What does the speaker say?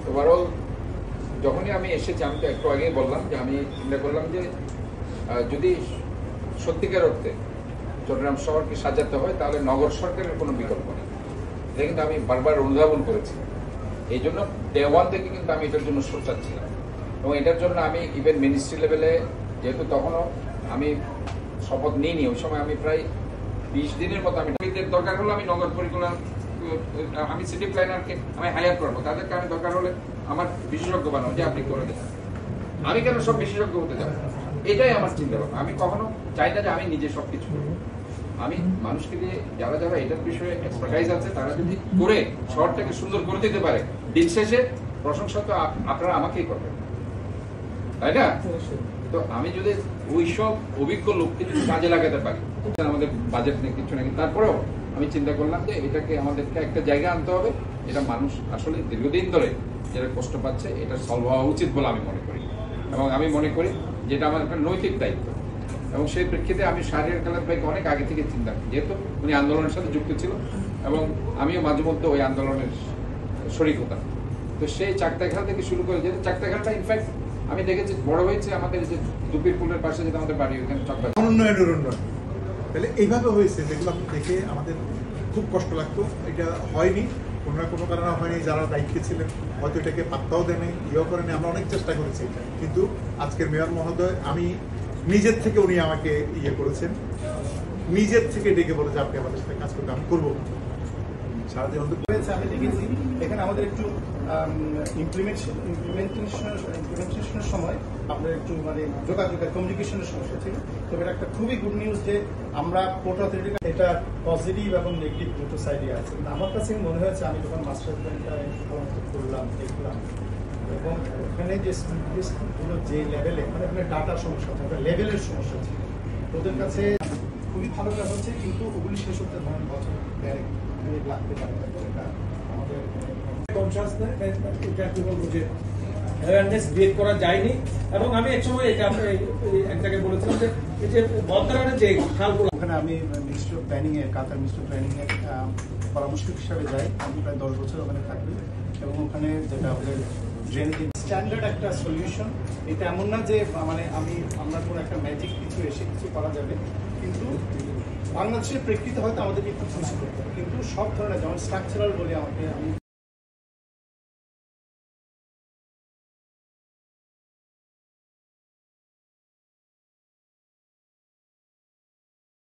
Overall যখনই আমি এসেছি, আমি তো একটু আগেই বললাম যে আমি চিন্তা করলাম যে যদি সত্যিকার অর্থে চট্টগ্রাম শহরকে সাজাতে হয় তাহলে নগর সরকারের কোনো বিকল্প নেই। এটা কিন্তু আমি বারবার অনুধাবন করেছি। এই জন্য ডে ওয়ান থেকে কিন্তু আমি এটার জন্য সোচ্চার ছিলাম এবং এটার জন্য আমি ইভেন মিনিস্ট্রি লেভেলে, যেহেতু তখনও আমি শপথ নিইনি, ওই সময় আমি প্রায় 20 দিনের মতো আমি দরকার হলে আমি নগর পরিকল্পনা, আমি সিটি প্ল্যানারকে আমি হায়ার করবো, তাদেরকে আমি দরকার হলে আমার বিশেষজ্ঞ বানাবো যে আপনি করে দেন। আমি কেন সব বিশেষজ্ঞ হতে যাবো? এটাই আমার চিন্তা ভাবনা। আমি কখনো চাই না যে আমি নিজে সবকিছু করবো। আমি মানুষকে দিয়ে যারা যারা এটার বিষয়ে এক্সপার্টাইজ আছে তারা যদি করে শহরটাকে সুন্দর করে দিতে পারে, দিন শেষে প্রশংসা তো আপনারা আমাকেই করবেন, তাই না? তো আমি যদি ওইসব অভিজ্ঞ লোককে যদি কাজে লাগাতে পারি, আমাদের বাজেট নেই, কিছু নাকি, তারপরেও আমি চিন্তা করলাম যে এটাকে আমাদেরকে একটা জায়গা আনতে হবে, এটা মানুষ আসলে দীর্ঘদিন ধরে যেটা কষ্ট পাচ্ছে, এটা সলভ হওয়া উচিত বলে আমি মনে করি। এবং আমি মনে করি যেটা আমার একটা নৈতিক দায়িত্ব। এবং সেই প্রেক্ষিতে আমি শাহরিয়ার খালেদ ভাইকে অনেক আগে থেকে চিন্তা করি, যেহেতু উনি আন্দোলনের সাথে যুক্ত ছিল এবং আমিও মাঝে মধ্যে ওই আন্দোলনের শরিক হতাম। তো সেই চাকতাখাল থেকে শুরু করে, যেহেতু চাকতাখালটা ইনফ্যাক্ট আমি দেখেছি বড় হয়েছে আমাদের যে দুপির পুলের পাশে যেটা আমাদের বাড়ি, ওইখানে উন্নয়নের উন্নয়ন, তাহলে এইভাবে হয়েছে যেগুলো দেখে আমাদের খুব কষ্ট লাগতো। এটা হয়নি, কোনো না কোনো কারণে হয়নি, যারা দায়িত্বে ছিলেন হয়তো এটাকে পাত্তাও দেয়নি, ইয়েও করেনি। আমরা অনেক চেষ্টা করেছি, কিন্তু আজকের মেয়র মহোদয়, আমি নিজের থেকে উনি আমাকে ইয়ে করেছেন, নিজের থেকে ডেকে বলে যে আপনি আমাদের সাথে কাজ করতে, আমি করবো। সারাদিন হয়েছে আমি দেখেছি এখানে আমাদের একটু ইমপ্লিমেন্টেশনের সময় আপনার একটু মানে যোগাযোগের কমিউনিকেশনের সমস্যা ছিল। তবে এটা একটা খুবই গুড নিউজ যে আমরা পোর্ট অথরিটি, এটা পজিটিভ এবং নেগেটিভ দুটো সাইডই আছে। কিন্তু আমার কাছে মনে হয়েছে, আমি যখন মাস্টার প্ল্যানটা করলাম, দেখলাম, এবং ওখানে যে স্কুলগুলো যে লেভেলে, মানে ওখানে ডাটার সমস্যা ছিল, লেভেলের সমস্যা ছিল, ওদের কাছে খুবই ভালো কাজ হচ্ছে, কিন্তু ওগুলি শেষ হতে ধরেন বছর লাগতে পারে। আমাদের অ্যাওয়ারনেস ক্রিয়েট করা যায়নি। এবং আমি এক সময় এটা এক জায়গায় বলেছিলাম যে এই যে বর্তমানে যে খালগুলো, ওখানে আমি মিনিস্ট্রি অফ প্ল্যানিং এর, কাতার মিনিস্ট্রি অফ প্ল্যানিং এর পরামর্শক হিসাবে যাই। আমি প্রায় 10 বছর ওখানে থাকি এবং ওখানে যেটা আমাদের ড্রেনেজ স্ট্যান্ডার্ড একটা সলিউশন। এটা এমন না যে মানে আমরা কোনো একটা ম্যাজিক কিছু এসে কিছু করা যাবে, কিন্তু বাংলাদেশের প্রেক্ষিতে হয়তো আমাদেরকে একটু খুশি করতে হবে। কিন্তু সব ধরনের, যেমন স্ট্রাকচারাল বলে আমি